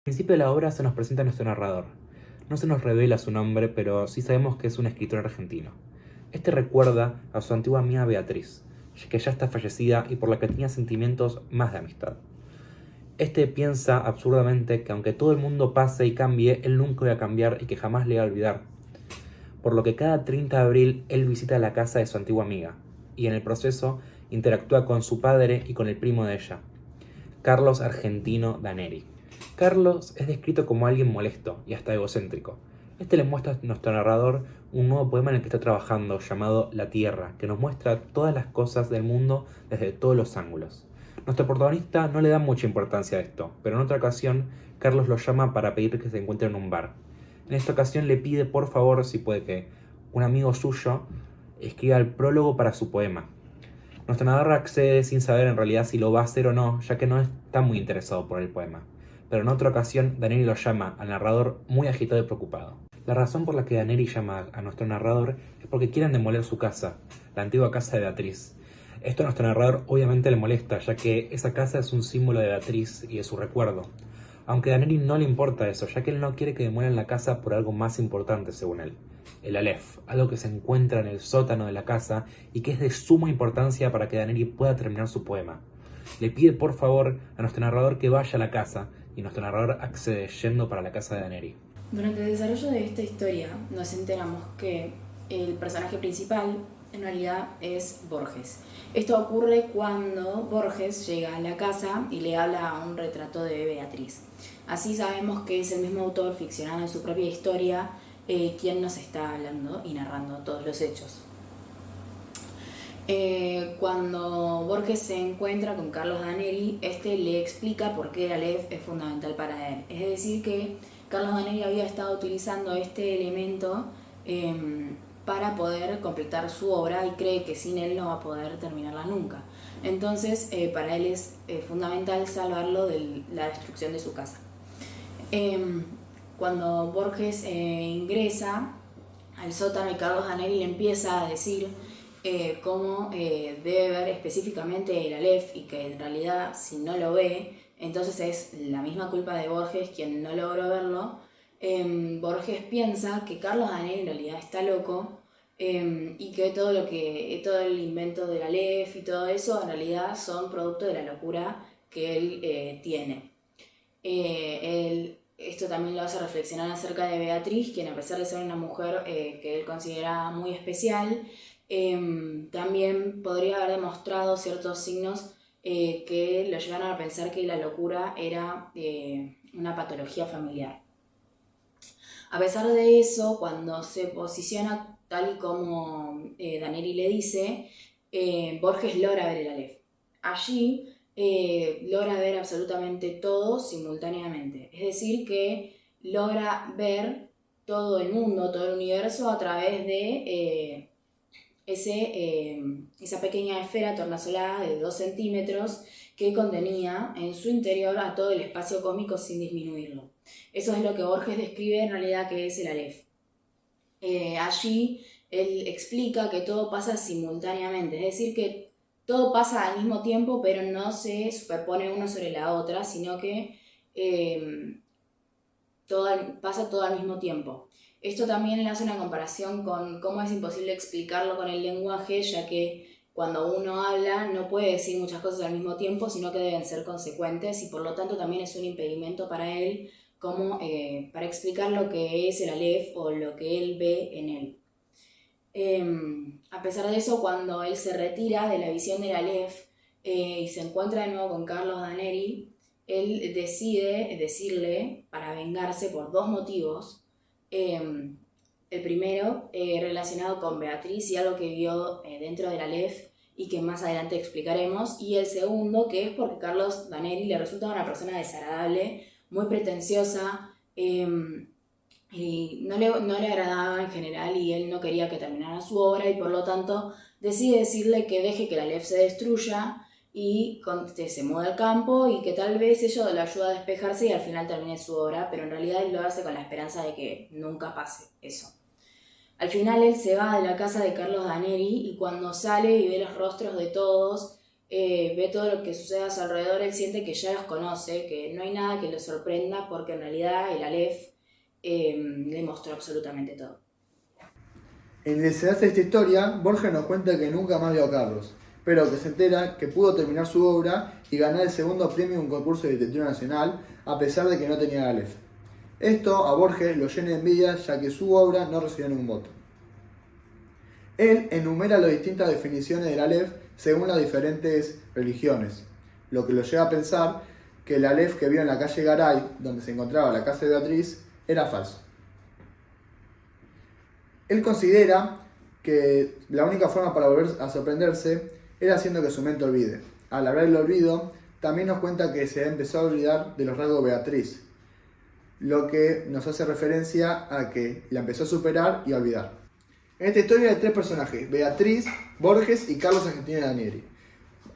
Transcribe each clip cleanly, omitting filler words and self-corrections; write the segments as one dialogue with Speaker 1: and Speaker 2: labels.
Speaker 1: Al principio de la obra se nos presenta a nuestro narrador. No se nos revela su nombre, pero sí sabemos que es un escritor argentino. Este recuerda a su antigua amiga Beatriz, que ya está fallecida y por la que tenía sentimientos más de amistad. Este piensa absurdamente que aunque todo el mundo pase y cambie, él nunca va a cambiar y que jamás le va a olvidar. Por lo que cada 30 de abril él visita la casa de su antigua amiga, y en el proceso interactúa con su padre y con el primo de ella, Carlos Argentino Daneri. Carlos es descrito como alguien molesto y hasta egocéntrico. Este le muestra a nuestro narrador un nuevo poema en el que está trabajando llamado La Tierra, que nos muestra todas las cosas del mundo desde todos los ángulos. Nuestro protagonista no le da mucha importancia a esto, pero en otra ocasión Carlos lo llama para pedir que se encuentre en un bar. En esta ocasión le pide por favor si puede que un amigo suyo escriba el prólogo para su poema. Nuestro narrador accede sin saber en realidad si lo va a hacer o no, ya que no está muy interesado por el poema. Pero en otra ocasión, Daneri lo llama al narrador muy agitado y preocupado. La razón por la que Daneri llama a nuestro narrador es porque quieren demoler su casa, la antigua casa de Beatriz. Esto a nuestro narrador obviamente le molesta, ya que esa casa es un símbolo de Beatriz y de su recuerdo. Aunque a Daneri no le importa eso, ya que él no quiere que demuelan la casa por algo más importante según él. El Aleph, algo que se encuentra en el sótano de la casa y que es de suma importancia para que Daneri pueda terminar su poema. Le pide por favor a nuestro narrador que vaya a la casa y nuestro narrador accede yendo para la casa de Daneri.
Speaker 2: Durante el desarrollo de esta historia nos enteramos que el personaje principal en realidad es Borges. Esto ocurre cuando Borges llega a la casa y le habla a un retrato de Beatriz. Así sabemos que es el mismo autor ficcionado en su propia historia quien nos está hablando y narrando todos los hechos. Cuando Borges se encuentra con Carlos Daneri, este le explica por qué el Aleph es fundamental para él. Es decir, que Carlos Daneri había estado utilizando este elemento para poder completar su obra y cree que sin él no va a poder terminarla nunca. Entonces, para él es fundamental salvarlo de la destrucción de su casa. Cuando Borges ingresa al sótano y Carlos Daneri le empieza a decir cómo debe ver específicamente el Aleph y que en realidad si no lo ve, entonces es la misma culpa de Borges quien no logró verlo. Borges piensa que Carlos Daneri en realidad está loco y que todo el invento del Aleph y todo eso en realidad son producto de la locura que él tiene. Esto también lo hace reflexionar acerca de Beatriz, quien a pesar de ser una mujer que él considera muy especial, también podría haber demostrado ciertos signos que lo llevaron a pensar que la locura era una patología familiar. A pesar de eso, cuando se posiciona tal y como Daneri le dice, Borges logra ver el Aleph. Allí logra ver absolutamente todo simultáneamente. Es decir, que logra ver todo el mundo, todo el universo a través de esa pequeña esfera tornasolada de 2 centímetros que contenía en su interior a todo el espacio cósmico sin disminuirlo. Eso es lo que Borges describe en realidad que es el Aleph. Allí él explica que todo pasa simultáneamente, es decir, que todo pasa al mismo tiempo, pero no se superpone una sobre la otra, sino que pasa todo al mismo tiempo. Esto también le hace una comparación con cómo es imposible explicarlo con el lenguaje, ya que cuando uno habla no puede decir muchas cosas al mismo tiempo, sino que deben ser consecuentes y por lo tanto también es un impedimento para él como para explicar lo que es el Aleph o lo que él ve en él. A pesar de eso, cuando él se retira de la visión del Aleph y se encuentra de nuevo con Carlos Daneri, él decide decirle, para vengarse por 2 motivos, el primero relacionado con Beatriz y algo que vio dentro del Aleph y que más adelante explicaremos, y el segundo que es porque Carlos Daneri le resulta una persona desagradable, muy pretenciosa, y no le agradaba en general y él no quería que terminara su obra y por lo tanto decide decirle que deje que la Aleph se destruya y se mude al campo y que tal vez ello lo ayuda a despejarse y al final termine su obra, pero en realidad él lo hace con la esperanza de que nunca pase eso. Al final él se va de la casa de Carlos Daneri y cuando sale y ve los rostros de todos, ve todo lo que sucede a su alrededor, él siente que ya los conoce, que no hay nada que lo sorprenda porque en realidad el Aleph le mostró absolutamente todo.
Speaker 3: En el desenlace de esta historia, Borges nos cuenta que nunca más vio a Carlos, pero que se entera que pudo terminar su obra y ganar el segundo premio en un concurso de literatura nacional, a pesar de que no tenía Aleph. Esto a Borges lo llena de envidia, ya que su obra no recibió ningún voto. Él enumera las distintas definiciones del Aleph según las diferentes religiones, lo que lo lleva a pensar que el Aleph que vio en la calle Garay, donde se encontraba la casa de Beatriz, era falso. Él considera que la única forma para volver a sorprenderse era haciendo que su mente olvide. Al hablar del olvido, también nos cuenta que se empezó a olvidar de los rasgos de Beatriz, lo que nos hace referencia a que la empezó a superar y a olvidar. En esta historia hay tres personajes: Beatriz, Borges y Carlos Argentino Danieri.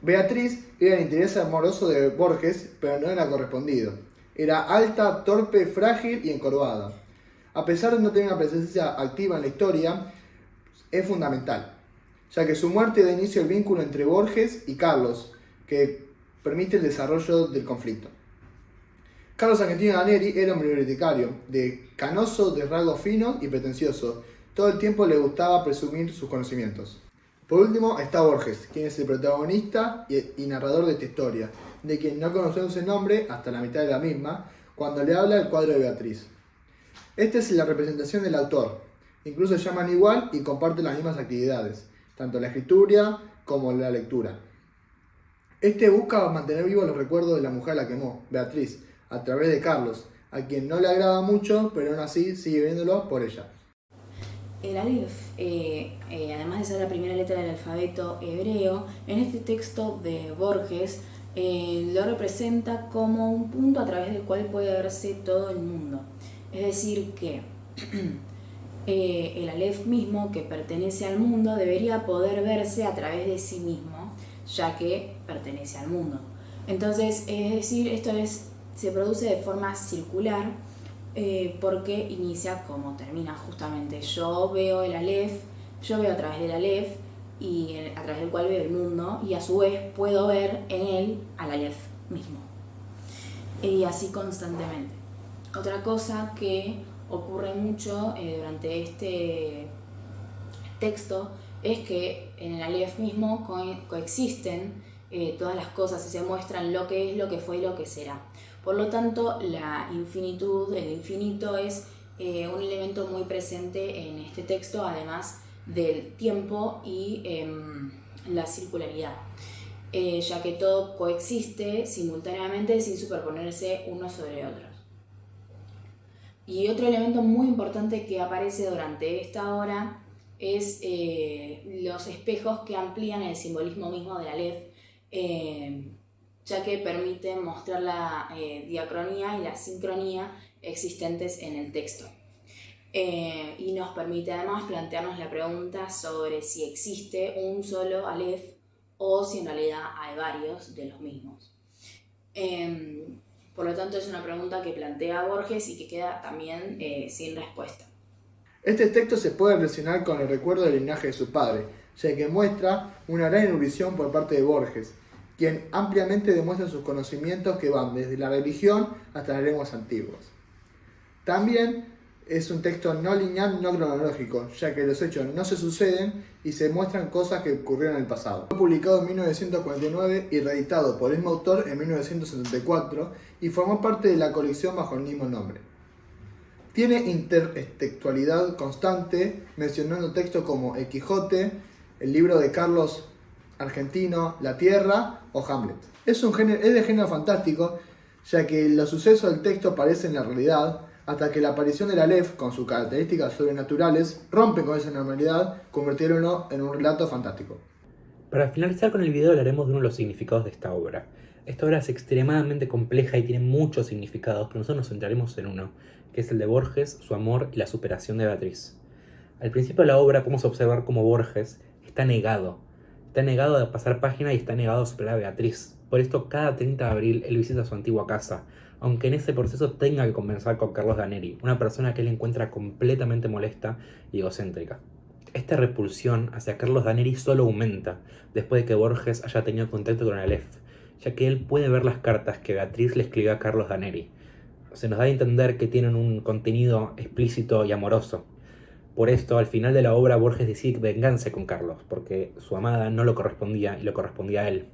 Speaker 3: Beatriz era el interés amoroso de Borges, pero no era correspondido. Era alta, torpe, frágil y encorvada. A pesar de no tener una presencia activa en la historia, es fundamental, ya que su muerte da inicio al vínculo entre Borges y Carlos, que permite el desarrollo del conflicto. Carlos Argentino Danieri era un bibliotecario, canoso, de rasgos finos y pretencioso. Todo el tiempo le gustaba presumir sus conocimientos. Por último está Borges, quien es el protagonista y narrador de esta historia, de quien no conocemos el nombre hasta la mitad de la misma, cuando le habla el cuadro de Beatriz. Esta es la representación del autor. Incluso se llaman igual y comparten las mismas actividades, tanto la escritura como la lectura. Este busca mantener vivos los recuerdos de la mujer a la que amó, Beatriz, a través de Carlos, a quien no le agrada mucho, pero aún así sigue viéndolo por ella.
Speaker 2: El Aleph, además de ser la primera letra del alfabeto hebreo, en este texto de Borges lo representa como un punto a través del cual puede verse todo el mundo. Es decir, que el Aleph mismo, que pertenece al mundo, debería poder verse a través de sí mismo, ya que pertenece al mundo. Entonces, es decir, se produce de forma circular, porque inicia como termina justamente. Yo veo el Aleph, yo veo a través del Aleph, y a través del cual veo el mundo, y a su vez puedo ver en él al Aleph mismo. Y así constantemente. Otra cosa que ocurre mucho durante este texto es que en el Aleph mismo coexisten todas las cosas y se muestran lo que es, lo que fue y lo que será. Por lo tanto, la infinitud, el infinito es un elemento muy presente en este texto, además del tiempo y la circularidad, ya que todo coexiste simultáneamente sin superponerse uno sobre otro. Y otro elemento muy importante que aparece durante esta obra es los espejos que amplían el simbolismo mismo del Aleph, ya que permiten mostrar la diacronía y la sincronía existentes en el texto. Y nos permite además plantearnos la pregunta sobre si existe un solo Aleph o si en realidad hay varios de los mismos. Por lo tanto, es una pregunta que plantea Borges y que queda también sin respuesta.
Speaker 3: Este texto se puede relacionar con el recuerdo del linaje de su padre, ya que muestra una gran erudición por parte de Borges, quien ampliamente demuestra sus conocimientos que van desde la religión hasta las lenguas antiguas. También es un texto no lineal, no cronológico, ya que los hechos no se suceden y se muestran cosas que ocurrieron en el pasado. Fue publicado en 1949 y reeditado por el mismo autor en 1974 y formó parte de la colección bajo el mismo nombre. Tiene intertextualidad constante, mencionando textos como El Quijote, el libro de Carlos Argentino, La Tierra o Hamlet. Es de género fantástico, ya que los sucesos del texto aparecen en la realidad, hasta que la aparición del Aleph, con sus características sobrenaturales, rompe con esa normalidad, convirtiéndolo en un relato fantástico.
Speaker 1: Para finalizar con el video hablaremos de uno de los significados de esta obra. Esta obra es extremadamente compleja y tiene muchos significados, pero nosotros nos centraremos en uno, que es el de Borges, su amor y la superación de Beatriz. Al principio de la obra podemos observar cómo Borges está negado a pasar página y está negado a superar a Beatriz. Por esto, cada 30 de abril él visita su antigua casa, aunque en ese proceso tenga que conversar con Carlos Danieri, una persona que él encuentra completamente molesta y egocéntrica. Esta repulsión hacia Carlos Daneri solo aumenta después de que Borges haya tenido contacto con Aleph, ya que él puede ver las cartas que Beatriz le escribió a Carlos Daneri. Se nos da a entender que tienen un contenido explícito y amoroso. Por esto, al final de la obra, Borges decide vengarse con Carlos, porque su amada no lo correspondía y lo correspondía a él.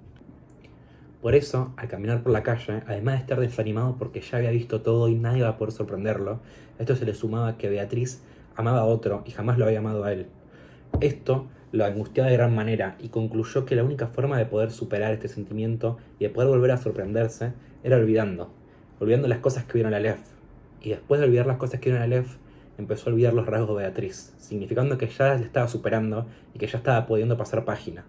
Speaker 1: Por eso, al caminar por la calle, además de estar desanimado porque ya había visto todo y nadie iba a poder sorprenderlo, a esto se le sumaba que Beatriz amaba a otro y jamás lo había amado a él. Esto lo angustiaba de gran manera y concluyó que la única forma de poder superar este sentimiento y de poder volver a sorprenderse era olvidando las cosas que vieron a Aleph. Y después de olvidar las cosas que vieron a Aleph, empezó a olvidar los rasgos de Beatriz, significando que ya le estaba superando y que ya estaba pudiendo pasar página.